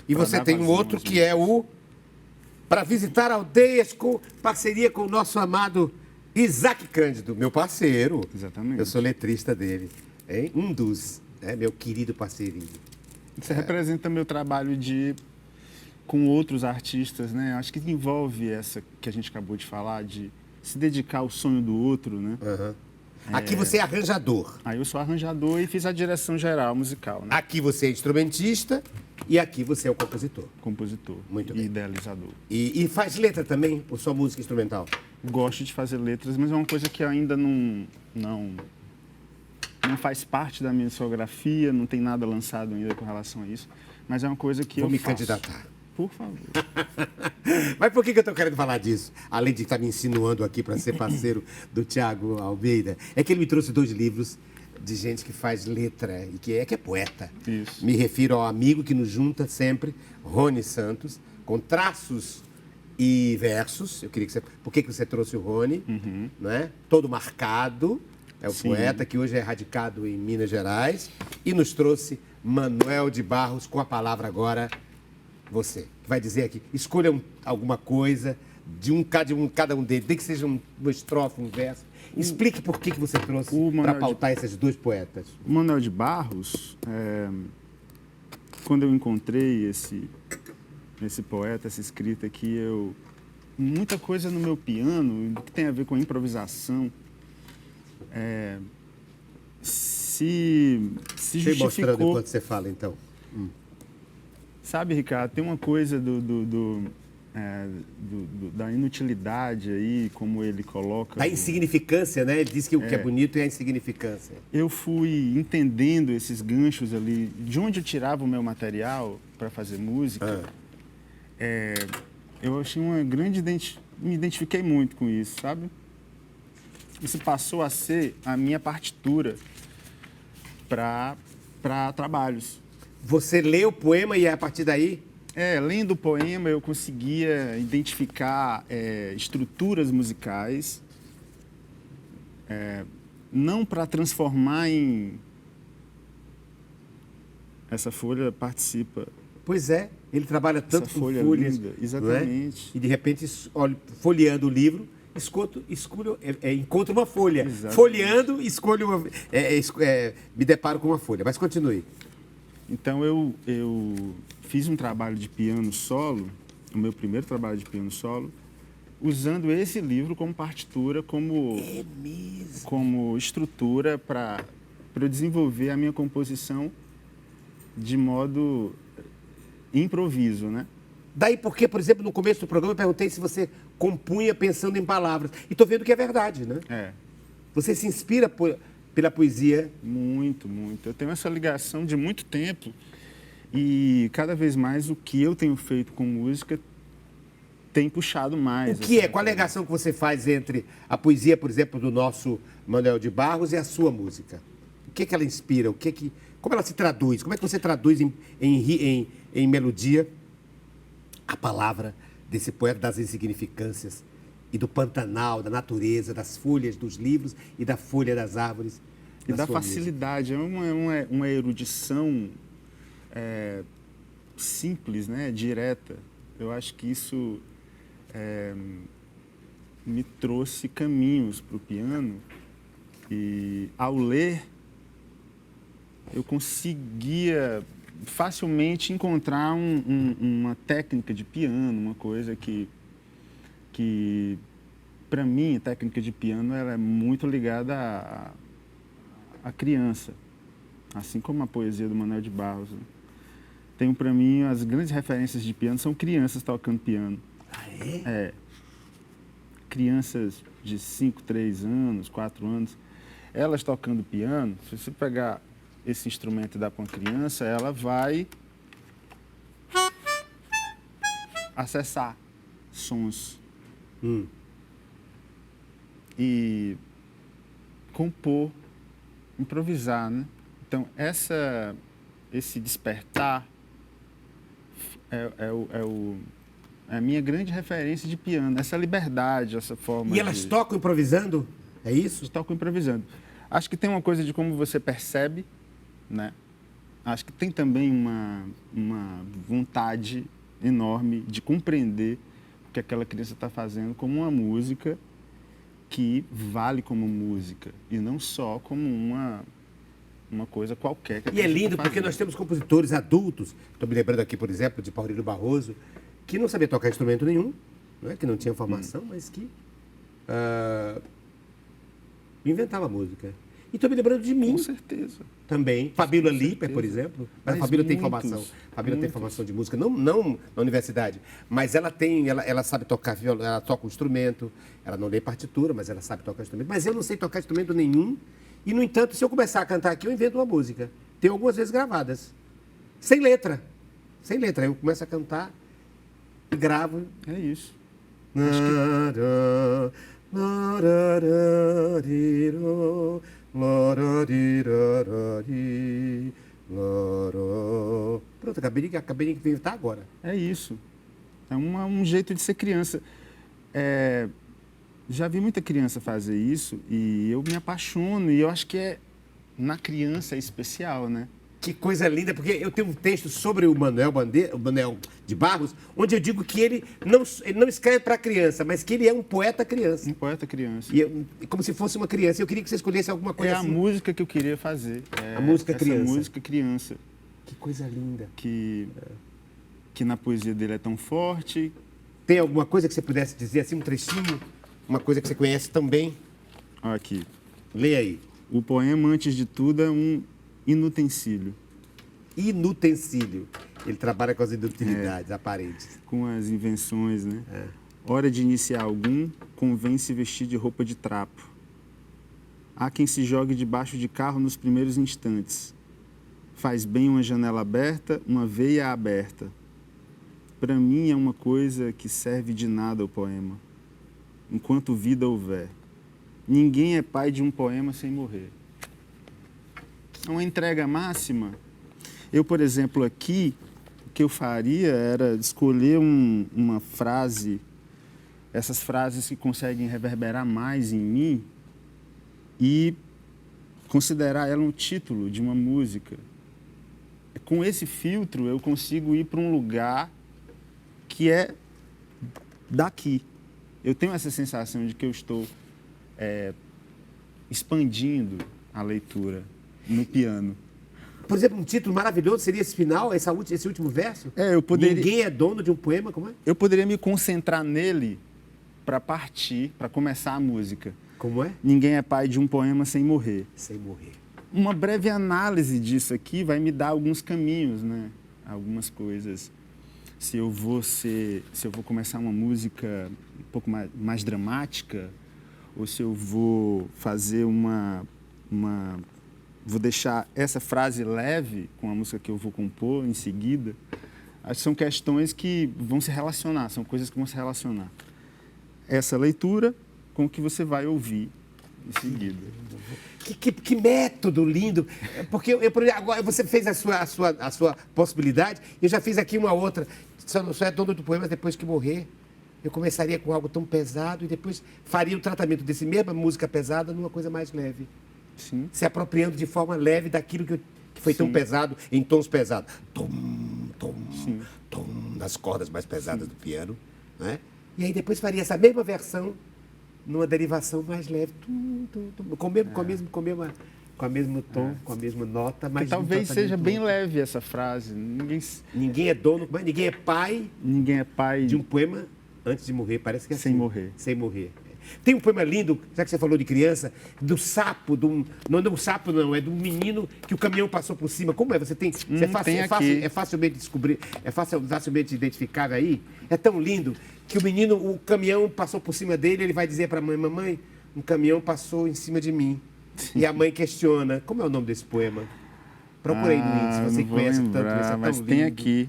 E você tem um outro que é o Para Visitar Aldeias, com parceria com o nosso amado Isaac Cândido, meu parceiro. Exatamente. Eu sou letrista dele, hein? Um dos, meu querido parceirinho. Você representa meu trabalho com outros artistas, né? Acho que envolve essa que a gente acabou de falar, de se dedicar ao sonho do outro, né? Aqui você é arranjador. Aí eu sou arranjador e fiz a direção geral musical, né? Aqui você é instrumentista e aqui você é o compositor. Compositor. Muito bem. E idealizador. E faz letra também, ou só música instrumental? Gosto de fazer letras, mas é uma coisa que ainda não faz parte da minha discografia, não tem nada lançado ainda com relação a isso, mas é uma coisa que Vou me candidatar. Por favor. Mas por que eu estou querendo falar disso? Além de estar me insinuando aqui para ser parceiro do Thiago Almeida, é que ele me trouxe 2 livros de gente que faz letra e que é poeta. Isso. Me refiro ao amigo que nos junta sempre, Rony Santos, com traços e versos. Eu queria que você... Por que você trouxe o Rony? Não é? Todo marcado. É o Sim. poeta que hoje é radicado em Minas Gerais. E nos trouxe Manuel de Barros, com a palavra agora você. Que vai dizer aqui, escolha alguma coisa cada um deles, nem que seja uma estrofe, um verso. Explique por que você trouxe para pautar esses dois poetas. O Manuel de Barros, quando eu encontrei esse poeta, essa escrita aqui, muita coisa no meu piano, que tem a ver com improvisação, se justificou. Mostrando enquanto você fala, então. Sabe, Ricardo, tem uma coisa da inutilidade aí, como ele coloca... Da insignificância, né? Ele diz que o que é bonito é a insignificância. Eu fui entendendo esses ganchos ali, de onde eu tirava o meu material para fazer música. Eu achei uma grande... Me identifiquei muito com isso, sabe? Isso passou a ser a minha partitura para trabalhos. Você lê o poema e a partir daí... Lendo o poema, eu conseguia identificar estruturas musicais, não para transformar em... Essa folha participa. Pois é, ele trabalha tanto com folhas. Linda, exatamente. E de repente, folheando o livro, encontra uma folha. Exatamente. Folheando, escolho uma... me deparo com uma folha. Mas continue. Então, eu fiz um trabalho de piano solo, o meu primeiro trabalho de piano solo, usando esse livro como partitura, como estrutura para eu desenvolver a minha composição de modo improviso, né? Daí porque, por exemplo, no começo do programa eu perguntei se você compunha pensando em palavras. E estou vendo que é verdade, né? Você se inspira pela poesia? Muito, muito. Eu tenho essa ligação de muito tempo e cada vez mais o que eu tenho feito com música tem puxado mais. O que é? Qual é a ligação que você faz entre a poesia, por exemplo, do nosso Manuel de Barros e a sua música? O que ela inspira? Como ela se traduz? Como é que você traduz em melodia a palavra desse poeta das insignificâncias e do Pantanal, da natureza, das folhas dos livros e da folha das árvores? E da facilidade. É uma erudição simples, né? Direta. Eu acho que isso me trouxe caminhos para o piano e, ao ler, eu conseguia facilmente encontrar uma técnica de piano, uma coisa que para mim, a técnica de piano ela é muito ligada à criança, assim como a poesia do Manuel de Barros. Tem, para mim, as grandes referências de piano são crianças tocando piano. Crianças de 5, 3 anos, 4 anos, elas tocando piano, se você pegar esse instrumento e dar para uma criança, ela vai acessar sons e compor, improvisar, né? Então, esse despertar é a minha grande referência de piano, essa liberdade, essa forma. E elas tocam improvisando? É isso? Elas tocam improvisando. Acho que tem uma coisa de como você percebe, né? Acho que tem também uma vontade enorme de compreender o que aquela criança está fazendo como uma música que vale como música e não só como uma coisa qualquer. Que e é lindo porque nós temos compositores adultos, estou me lembrando aqui, por exemplo, de Paulino Barroso, que não sabia tocar instrumento nenhum, não é? Que não tinha formação, mas que inventava música. E estou me lembrando de mim. Com certeza. Também. Fabíola Liper, por exemplo. Mas a Fabíola tem formação. Fabíola tem formação de música, não na universidade. Mas ela sabe tocar violão, ela toca um instrumento. Ela não lê partitura, mas ela sabe tocar instrumento. Mas eu não sei tocar instrumento nenhum. E, no entanto, se eu começar a cantar aqui, eu invento uma música. Tem algumas vezes gravadas. Sem letra. Sem letra. Eu começo a cantar e gravo. É isso. Lararariro, lararirarari, lará. Pronto, acabei de inventar agora. É isso. É um jeito de ser criança. Já vi muita criança fazer isso e eu me apaixono. E eu acho que na criança é especial, né? Que coisa linda, porque eu tenho um texto sobre o Manuel de Barros, onde eu digo que ele não escreve para criança, mas que ele é um poeta criança. Um poeta criança. Como se fosse uma criança. Eu queria que você escolhesse alguma coisa assim. É a música que eu queria fazer. A música criança. Essa música criança. Que coisa linda. Que na poesia dele é tão forte. Tem alguma coisa que você pudesse dizer, assim, um trechinho? Uma coisa que você conhece também? Aqui. Leia aí. O poema, antes de tudo, é um inutensílio. Inutensílio. Ele trabalha com as inutilidades aparentes. Com as invenções, né? Hora de iniciar algum, convém se vestir de roupa de trapo. Há quem se jogue debaixo de carro nos primeiros instantes. Faz bem uma janela aberta, uma veia aberta. Para mim é uma coisa que serve de nada o poema. Enquanto vida houver. Ninguém é pai de um poema sem morrer. Uma entrega máxima. Eu, por exemplo, aqui, o que eu faria era escolher uma frase, essas frases que conseguem reverberar mais em mim e considerar ela um título de uma música. Com esse filtro, eu consigo ir para um lugar que é daqui. Eu tenho essa sensação de que eu estou expandindo a leitura no piano. Por exemplo, um título maravilhoso seria esse final, esse último verso? Ninguém é dono de um poema, como é? Eu poderia me concentrar nele para partir, para começar a música. Como é? Ninguém é pai de um poema sem morrer. Sem morrer. Uma breve análise disso aqui vai me dar alguns caminhos, né? Algumas coisas. Se eu vou começar uma música um pouco mais dramática, ou se eu vou fazer vou deixar essa frase leve com a música que eu vou compor em seguida. Acho que são questões que vão se relacionar, são coisas que vão se relacionar. Essa leitura com o que você vai ouvir em seguida. Que método lindo! Porque agora você fez a sua possibilidade, eu já fiz aqui uma outra. Só é dono do poema depois que morrer. Eu começaria com algo tão pesado e depois faria o tratamento desse mesma música pesada numa coisa mais leve. Sim. Se apropriando de forma leve daquilo que foi tão pesado, em tons pesados. Tom, tom, tom, nas cordas mais pesadas do piano. Né? E aí depois faria essa mesma versão numa derivação mais leve. Com o mesmo tom, com a mesma nota. Mas talvez seja bem leve essa frase. Ninguém é dono, mas ninguém é pai. Ninguém é pai de um poema antes de morrer. Parece que é assim. Sem morrer. Sem morrer. Tem um poema lindo, já que você falou de criança, do sapo, não é do sapo não, é do menino que o caminhão passou por cima. Como é? É facilmente descobrir, é facilmente identificável aí. É tão lindo que o caminhão passou por cima dele, ele vai dizer para a mãe, mamãe, um caminhão passou em cima de mim. Sim. E a mãe questiona, como é o nome desse poema? Procura aí no índice, você conhece tanto, esse é tão mas lindo. Tem aqui.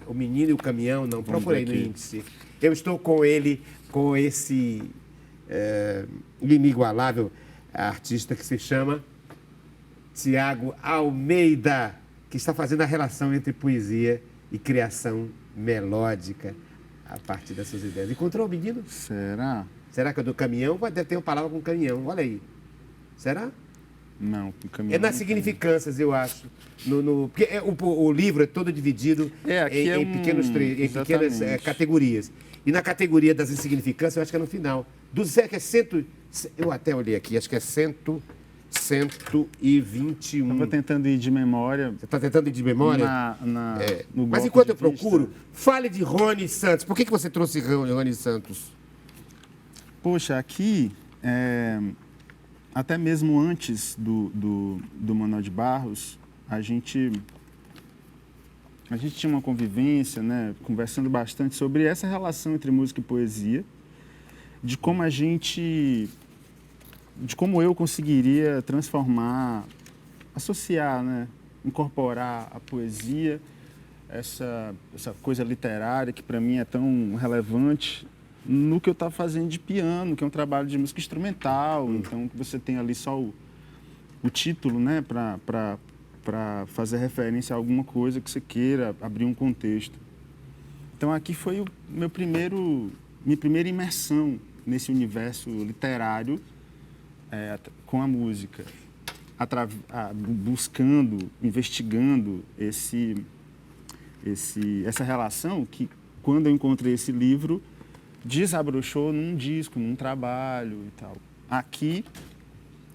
O menino e o caminhão, não, procura aí no índice. Eu estou com ele, com esse inigualável artista que se chama Tiago Almeida, que está fazendo a relação entre poesia e criação melódica a partir das suas ideias. Encontrou o menino? Será? Será que é do caminhão? Deve ter uma palavra com caminhão, olha aí. Será? Não, com caminhão. É nas significâncias, eu acho. Porque o livro é todo dividido em pequenas categorias. E na categoria das insignificâncias, eu acho que é no final. Eu até olhei aqui, acho que é 121. Eu vou tentando ir de memória. Você está tentando ir de memória? Mas enquanto eu procuro, fale de Rony Santos. Por que você trouxe Rony Santos? Poxa, aqui, até mesmo antes do Manuel de Barros, a gente tinha uma convivência, né, conversando bastante sobre essa relação entre música e poesia, de como eu conseguiria transformar, associar, né, incorporar a poesia, essa coisa literária que para mim é tão relevante no que eu estava fazendo de piano, que é um trabalho de música instrumental. Então, você tem ali só o título, né, para fazer referência a alguma coisa que você queira abrir um contexto. Então, aqui foi minha primeira imersão nesse universo literário com a música, buscando, investigando essa relação que, quando eu encontrei esse livro, desabrochou num disco, num trabalho e tal. Aqui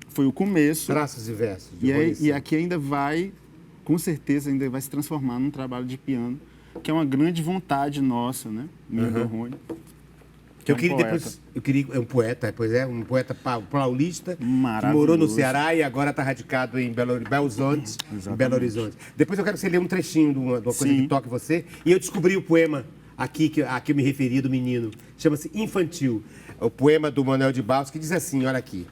foi o começo. Traços e versos. E aqui ainda vai, com certeza, ainda vai se transformar num trabalho de piano, que é uma grande vontade nossa, né? Do Rony. Que eu queria depois, um poeta, um poeta paulista, que morou no Ceará e agora está radicado em Belo Horizonte. Depois eu quero que você lê um trechinho de uma coisa que toque você. E eu descobri o poema aqui que eu me referi do menino. Chama-se Infantil. O poema do Manuel de Barros, que diz assim, olha aqui.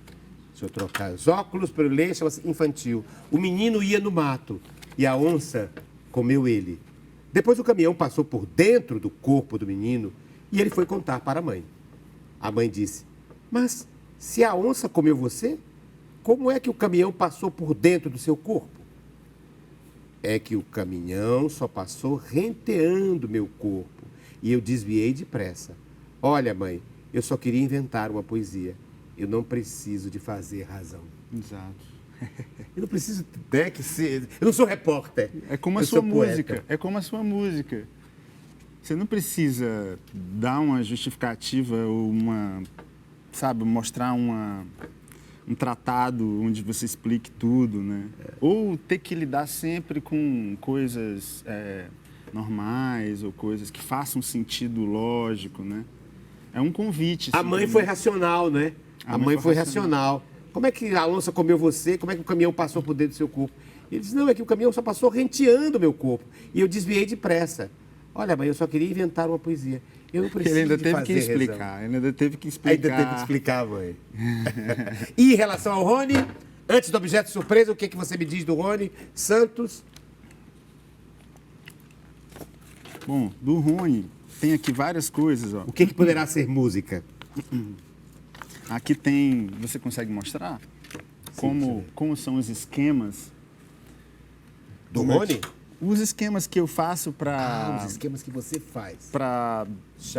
Deixa eu trocar os óculos para eu ler, chama-se Infantil. O menino ia no mato e a onça comeu ele. Depois o caminhão passou por dentro do corpo do menino e ele foi contar para a mãe. A mãe disse, mas se a onça comeu você, como é que o caminhão passou por dentro do seu corpo? É que o caminhão só passou renteando meu corpo e eu desviei depressa. Olha, mãe, eu só queria inventar uma poesia. Eu não preciso de fazer razão. Exato. Eu não preciso, né, eu não sou repórter. É como a sua música. Poeta. É como a sua música. Você não precisa dar uma justificativa ou mostrar um tratado onde você explique tudo, né? Ou ter que lidar sempre com coisas normais ou coisas que façam sentido lógico, né? É um convite. A mãe foi racional, né? A mãe foi racional. Como é que a onça comeu você? Como é que o caminhão passou por dentro do seu corpo? Ele disse, não, é que o caminhão só passou renteando meu corpo. E eu desviei depressa. Olha, mãe, eu só queria inventar uma poesia. Eu não preciso Ele ainda de teve fazer que explicar. razão. Ele ainda teve que explicar. Ainda teve que explicar, mãe. E em relação ao Rony, antes do objeto surpresa, o que você me diz do Rony Santos? Bom, do Rony, tem aqui várias coisas. Ó. O que poderá ser música? Aqui tem... Você consegue mostrar? Como são os esquemas? Do Rony? Os esquemas que eu faço para... os esquemas que você faz. Para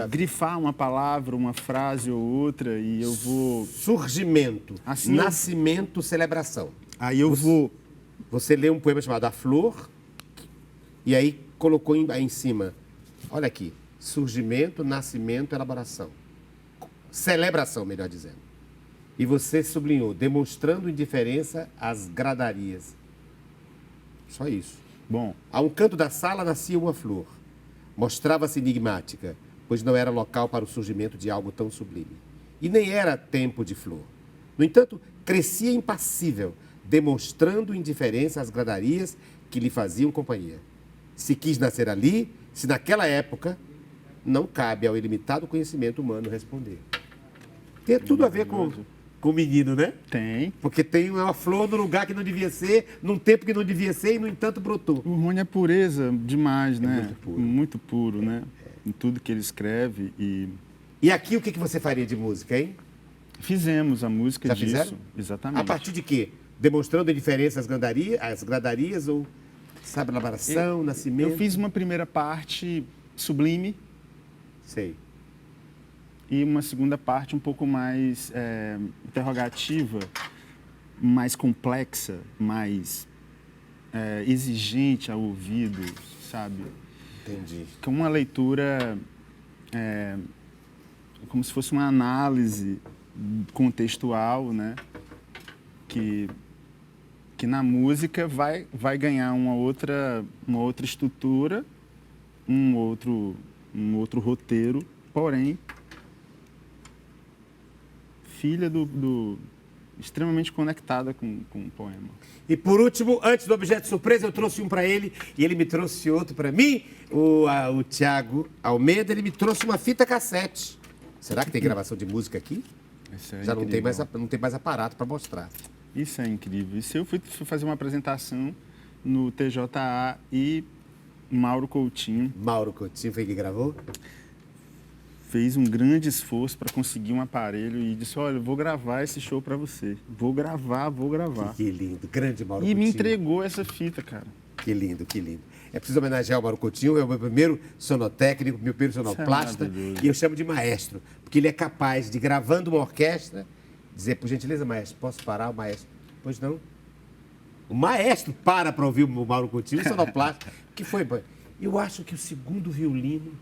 grifar uma palavra, uma frase ou outra, e eu vou... Surgimento, assim, nascimento, celebração. Aí eu vou... Você lê um poema chamado A Flor, e aí colocou aí em cima, olha aqui, surgimento, nascimento, elaboração. Celebração, melhor dizendo. E você sublinhou, demonstrando indiferença às gradarias. Só isso. Bom, a um canto da sala nascia uma flor. Mostrava-se enigmática, pois não era local para o surgimento de algo tão sublime. E nem era tempo de flor. No entanto, crescia impassível, demonstrando indiferença às gradarias que lhe faziam companhia. Se quis nascer ali, se naquela época, não cabe ao ilimitado conhecimento humano responder. Tem tudo a ver com o menino, né? Tem. Porque tem uma flor no lugar que não devia ser, num tempo que não devia ser e, no entanto, brotou. O Rony é pureza demais, né? Muito puro. Muito puro, né? Em tudo que ele escreve E aqui o que você faria de música, hein? Fizemos a música Já disso. Fizeram? Exatamente. A partir de quê? Demonstrando a diferença às gradarias ou, sabe, elaboração, nascimento? Eu fiz uma primeira parte sublime. Sei. E uma segunda parte um pouco mais interrogativa, mais complexa, mais exigente ao ouvido, sabe? Entendi. Com uma leitura como se fosse uma análise contextual, né? Que na música vai ganhar uma outra estrutura, um outro roteiro, porém filha extremamente conectada com o poema. E por último, antes do objeto surpresa, eu trouxe um para ele e ele me trouxe outro para mim. O Tiago Almeida, ele me trouxe uma fita cassete. Será que tem gravação de música aqui? Já não tem mais aparato para mostrar. Isso é incrível. Isso eu fui fazer uma apresentação no TJA e Mauro Coutinho. Mauro Coutinho foi que gravou? fez um grande esforço para conseguir um aparelho e disse, olha, eu vou gravar esse show para você. Vou gravar. Que lindo, grande Mauro E Coutinho. me entregou essa fita, cara. Que lindo, que lindo. É preciso homenagear o Mauro Coutinho, é o meu primeiro sonotécnico, meu primeiro sonoplasta, e eu chamo de maestro, porque ele é capaz de, gravando uma orquestra, dizer, por gentileza, maestro, posso parar? O maestro, pois não. O maestro para ouvir o Mauro Coutinho, o sonoplasta, que foi... Eu acho que o segundo violino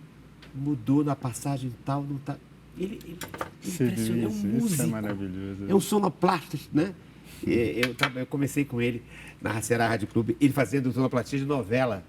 mudou na passagem tal, não tá... Ele impressiona, é um músico. Isso é maravilhoso. É um sonoplasta, né? Eu comecei com ele na Ceará Rádio Clube, ele fazendo sonoplastia de novela,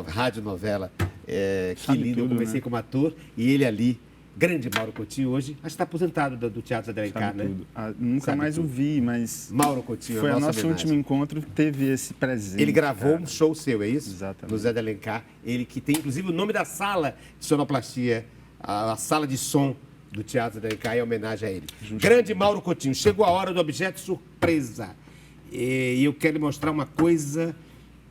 rádio novela. Que lindo, eu comecei como ator e ele ali, grande Mauro Coutinho, hoje, acho que está aposentado do Teatro Zé de Alencar, né? Nunca mais o vi, mas Mauro Coutinho, foi a o nossa nosso último encontro, teve esse presente. Ele gravou um show seu, é isso? Exatamente. No Zé de Alencar. Ele que tem, inclusive, o nome da sala de sonoplastia, a sala de som do Teatro Zé de Alencar, em homenagem a ele. Grande Mauro Coutinho, chegou a hora do objeto surpresa. E eu quero lhe mostrar uma coisa.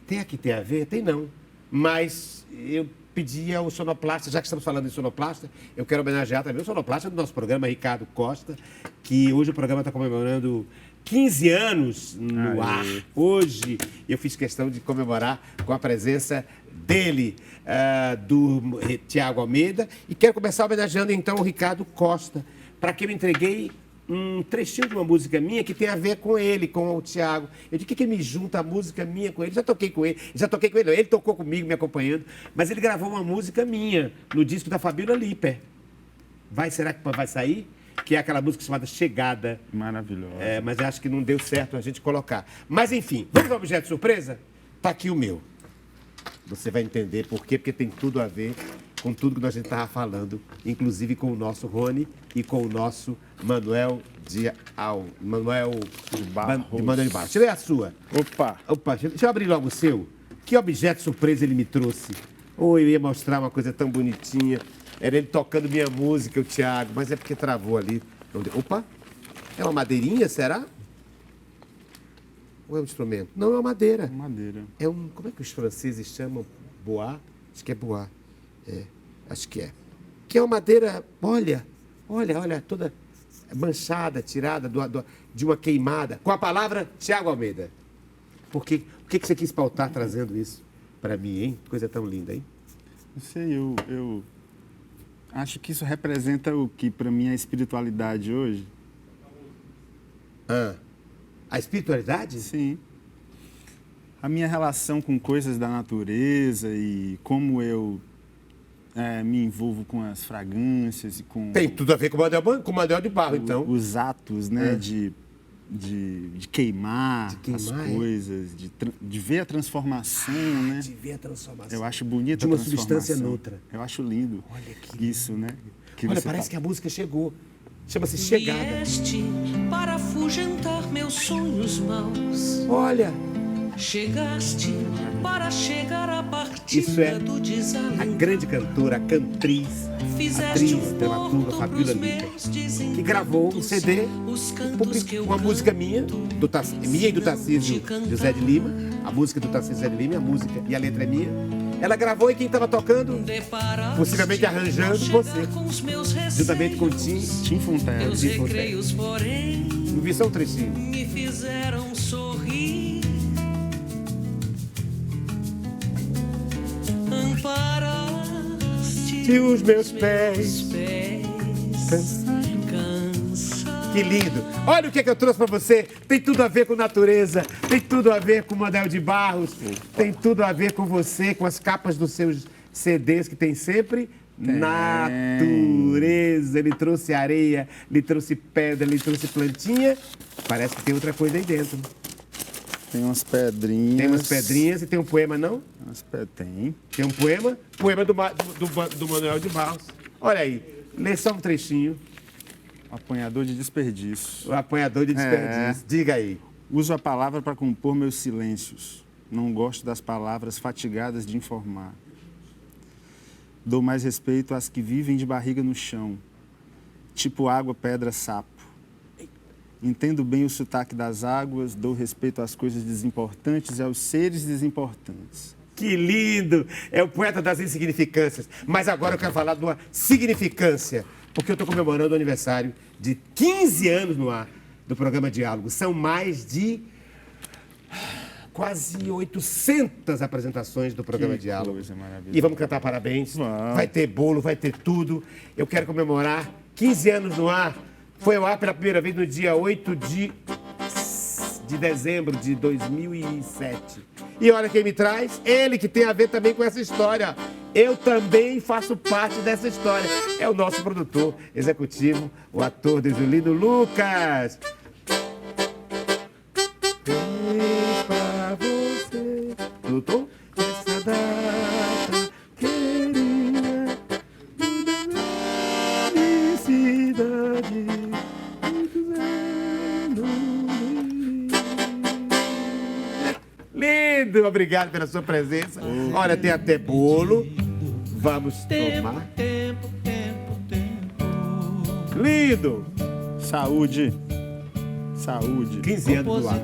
Tem aqui, tem a ver? Tem não. Mas eu pedi ao sonoplasta, já que estamos falando em sonoplasta, eu quero homenagear também o sonoplasta do nosso programa, Ricardo Costa, que hoje o programa está comemorando 15 anos no ar. Hoje eu fiz questão de comemorar com a presença dele, do Tiago Almeida, e quero começar homenageando então o Ricardo Costa, para quem eu entreguei um trechinho de uma música minha que tem a ver com ele, com o Tiago. Eu disse, que me junta a música minha com ele? Já toquei com ele, não. Ele tocou comigo, me acompanhando, mas ele gravou uma música minha no disco da Fabíola Liper. Será que vai sair? Que é aquela música chamada Chegada. Maravilhosa. Mas acho que não deu certo a gente colocar. Mas enfim, vamos ao objeto surpresa? Tá aqui o meu. Você vai entender por quê, porque tem tudo a ver com tudo que a gente estava falando, inclusive com o nosso Rony e com o nosso Manuel de Barros. Deixa eu ver a sua. Opa, deixa eu abrir logo o seu. Que objeto surpresa ele me trouxe? Eu ia mostrar uma coisa tão bonitinha. Era ele tocando minha música, o Tiago, mas é porque travou ali. Opa, é uma madeirinha, será? Ou é um instrumento? Não, é uma madeira. Madeira. É um... Como é que os franceses chamam? Bois? Acho que é bois. Acho que é. Que é uma madeira, olha, toda manchada, tirada de uma queimada. Com a palavra Tiago Almeida. O que você quis pautar trazendo isso para mim, hein? Coisa tão linda, hein? Não sei, eu acho que isso representa o que para mim é a espiritualidade hoje. A espiritualidade? Sim. A minha relação com coisas da natureza e como eu me envolvo com as fragrâncias e com... Tem tudo a ver com o Manuel de Barro, então. Os atos, né, de queimar as coisas, de ver a transformação, né? De ver a transformação. Eu acho bonita de uma a transformação. substância noutra. Eu acho lindo. Olha que isso, né? Olha, parece que a música chegou. Chama-se Chegada. Vieste para afugentar meus sonhos maus. Olha. Chegaste para chegar à partida isso é do desalento. A grande cantora, a cantriz, atriz, dramaturga Fabíola Liper, que gravou um CD, uma música minha e do Tarcísio José de Lima, a música do Tarcísio José de Lima, a música e a letra é minha. Ela gravou e quem estava tocando, possivelmente arranjando, você, juntamente com Tim Fontana. Não vi só um trechinho. Me fizeram sorrir. Amparaste os meus pés cansados. Que lindo! Olha o que eu trouxe para você. Tem tudo a ver com natureza, tem tudo a ver com o Manuel de Barros, tem tudo a ver com você, com as capas dos seus CDs que tem sempre natureza. Ele trouxe areia, ele trouxe pedra, ele trouxe plantinha. Parece que tem outra coisa aí dentro. Tem umas pedrinhas. Tem umas pedrinhas e tem um poema, não? Tem. Tem um poema? Poema do Manuel de Barros. Olha aí, lê só um trechinho. Apanhador de desperdício. O apanhador de desperdício. Diga aí. Uso a palavra para compor meus silêncios. Não gosto das palavras fatigadas de informar. Dou mais respeito às que vivem de barriga no chão. Tipo água, pedra, sapo. Entendo bem o sotaque das águas, dou respeito às coisas desimportantes e aos seres desimportantes. Que lindo! É o poeta das insignificâncias. Mas agora eu quero falar de uma significância, porque eu estou comemorando o aniversário de 15 anos no ar do programa Diálogo. São mais de quase 800 apresentações do programa Diálogo. E vamos cantar parabéns. Vai ter bolo, vai ter tudo. Eu quero comemorar 15 anos no ar. Foi ao ar pela primeira vez no dia 8 de dezembro de 2007. E olha quem me traz, ele que tem a ver também com essa história. Eu também faço parte dessa história. É o nosso produtor executivo, o ator Desolino Lucas. Pra você, produtor, essa data querida, felicidade, muitos anos. Lindo, obrigado pela sua presença. Olha, tem até bolo. Vamos tomar. Lindo. Saúde. Saúde. 15 anos no ar.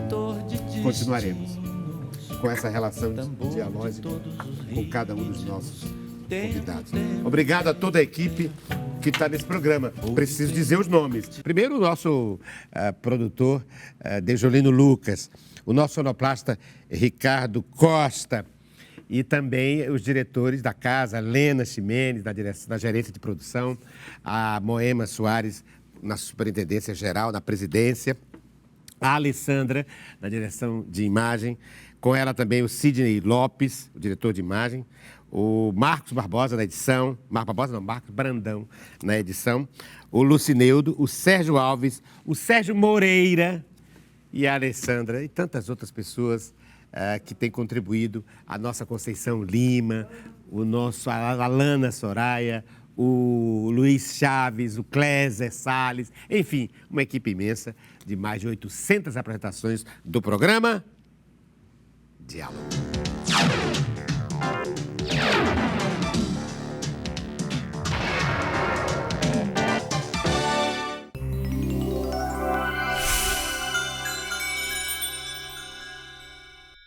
Continuaremos com essa relação dialógica com cada um dos nossos convidados. Obrigado a toda a equipe que está nesse programa. Preciso dizer os nomes. Primeiro, o nosso produtor, Desolino Lucas. O nosso sonoplasta, Ricardo Costa. E também os diretores da casa, Lena Ximenes, da gerência de produção, a Moema Soares, na superintendência geral, na presidência, a Alessandra, na direção de imagem, com ela também o Sidney Lopes, o diretor de imagem, o Marcos Barbosa na edição, Marcos Brandão na edição, o Lucineudo, o Sérgio Alves, o Sérgio Moreira e a Alessandra e tantas outras pessoas que têm contribuído, a nossa Conceição Lima, a Alana Soraya, o Luiz Chaves, o Cléser Salles, enfim, uma equipe imensa de mais de 800 apresentações do programa Diálogo.